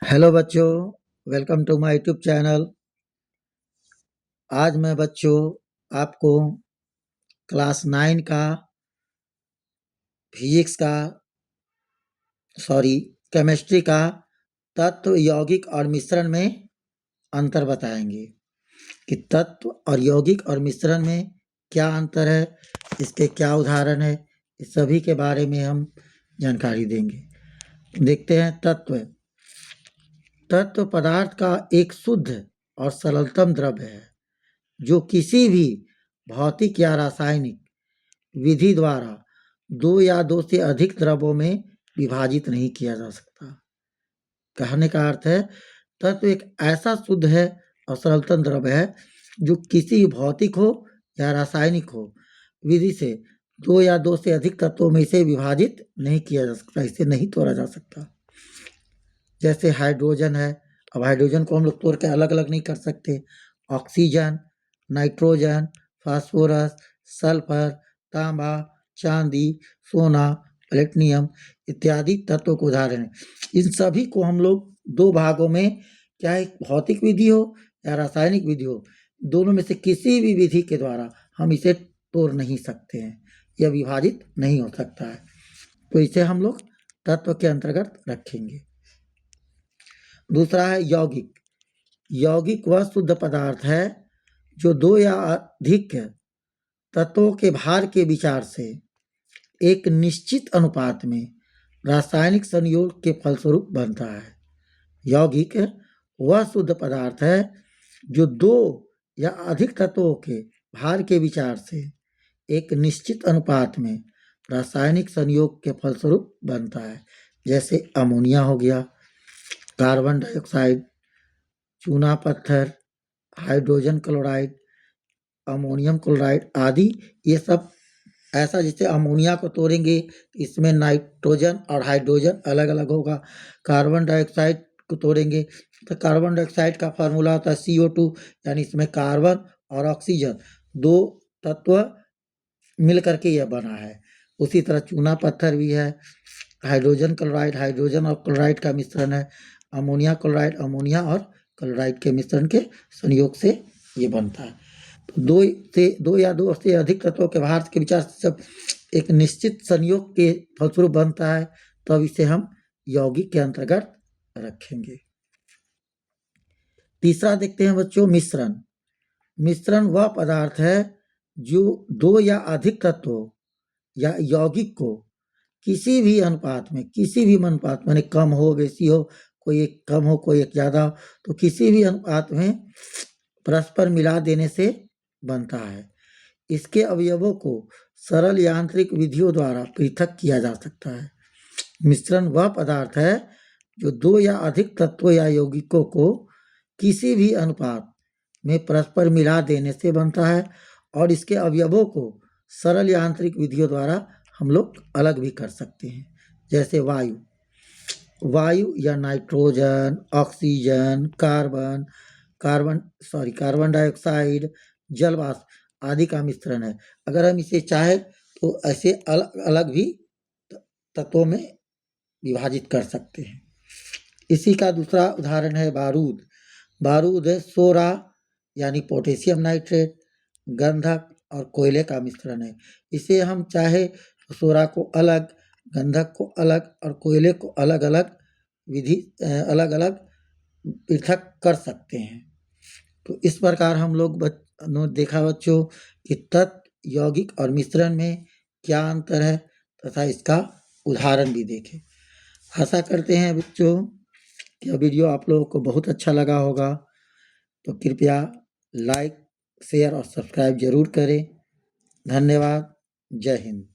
Hello बच्चों, welcome to my YouTube channel. आज मैं बच्चों आपको क्लास 9 का फिजिक्स का केमिस्ट्री का तत्व, यौगिक और मिश्रण में अंतर बताएंगे कि तत्व और यौगिक और मिश्रण में क्या अंतर है, इसके क्या उदाहरण है, इस सभी के बारे में हम जानकारी देंगे। देखते हैं तत्व पदार्थ का एक शुद्ध और सरलतम द्रव्य है जो किसी भी भौतिक या रासायनिक विधि द्वारा दो या दो से अधिक द्रव्यों में विभाजित नहीं किया जा सकता। कहने का अर्थ है तत्व एक ऐसा शुद्ध है और सरलतम द्रव्य है जो किसी भौतिक हो या रासायनिक हो विधि से दो या दो से अधिक तत्वों में इसे विभाजित नहीं किया जा सकता, इसे नहीं तोड़ा जा सकता। जैसे हाइड्रोजन है, अब हाइड्रोजन को हम लोग तोड़ के अलग अलग नहीं कर सकते। ऑक्सीजन, नाइट्रोजन, फास्फोरस, सल्फर, तांबा, चांदी, सोना, प्लेटिनम इत्यादि तत्वों के उदाहरण हैं। इन सभी को हम लोग दो भागों में, चाहे भौतिक विधि हो या रासायनिक विधि हो, दोनों में से किसी भी विधि के द्वारा हम इसे तोड़ नहीं सकते हैं, यह विभाजित नहीं हो सकता है, तो इसे हम लोग तत्व के अंतर्गत रखेंगे। दूसरा है यौगिक। यौगिक वह शुद्ध पदार्थ है जो दो या अधिक तत्वों के भार के विचार से एक निश्चित अनुपात में रासायनिक संयोग के फलस्वरूप बनता है। यौगिक वह शुद्ध पदार्थ है जो दो या अधिक तत्वों के भार के विचार से एक निश्चित अनुपात में रासायनिक संयोग के फलस्वरूप बनता है। जैसे अमोनिया हो गया, कार्बन डाइऑक्साइड, चूना पत्थर, हाइड्रोजन क्लोराइड, अमोनियम क्लोराइड आदि। ये सब ऐसा, जैसे अमोनिया को तोड़ेंगे इसमें नाइट्रोजन और हाइड्रोजन अलग अलग होगा। कार्बन डाइऑक्साइड को तोड़ेंगे तो कार्बन डाइऑक्साइड का फार्मूला होता है CO2, यानी इसमें कार्बन और ऑक्सीजन दो तत्व मिल करके यह बना है। उसी तरह चूना पत्थर भी है, हाइड्रोजन क्लोराइड, हाइड्रोजन और क्लोराइड का मिश्रण है। अमोनिया क्लोराइड, अमोनिया और क्लोराइड के मिश्रण के संयोग से ये बनता है। तो दो या दो से अधिक तत्वों के भार के विचार से जब एक निश्चित संयोग के फलस्वरूप बनता है, तब इसे हम यौगिक के अंतर्गत रखेंगे। तीसरा देखते हैं बच्चों, मिश्रण। मिश्रण वह पदार्थ है जो दो या अधिक तत्वों या यौगिक को किसी भी अनुपात में कम हो बेसी हो, कोई एक कम हो कोई एक ज़्यादा हो, तो किसी भी अनुपात में परस्पर मिला देने से बनता है। इसके अवयवों को सरल यांत्रिक विधियों द्वारा पृथक किया जा सकता है। मिश्रण वह पदार्थ है जो दो या अधिक तत्वों या यौगिकों को किसी भी अनुपात में परस्पर मिला देने से बनता है, और इसके अवयवों को सरल यांत्रिक विधियों द्वारा हम लोग अलग भी कर सकते हैं। जैसे वायु या नाइट्रोजन, ऑक्सीजन, कार्बन डाइऑक्साइड, जल वाष्प आदि का मिश्रण है। अगर हम इसे चाहे तो ऐसे अलग अलग भी तत्वों में विभाजित कर सकते हैं। इसी का दूसरा उदाहरण है बारूद है सोरा यानी पोटेशियम नाइट्रेट, गंधक और कोयले का मिश्रण है। इसे हम चाहे तो सोरा को अलग, गंधक को अलग और कोयले को अलग अलग पृथक कर सकते हैं। तो इस प्रकार हम लोग देखा बच्चों कि तत्व, यौगिक और मिश्रण में क्या अंतर है तथा इसका उदाहरण भी देखें। आशा करते हैं बच्चों कि यह वीडियो आप लोगों को बहुत अच्छा लगा होगा, तो कृपया लाइक, शेयर और सब्सक्राइब जरूर करें। धन्यवाद। जय हिंद।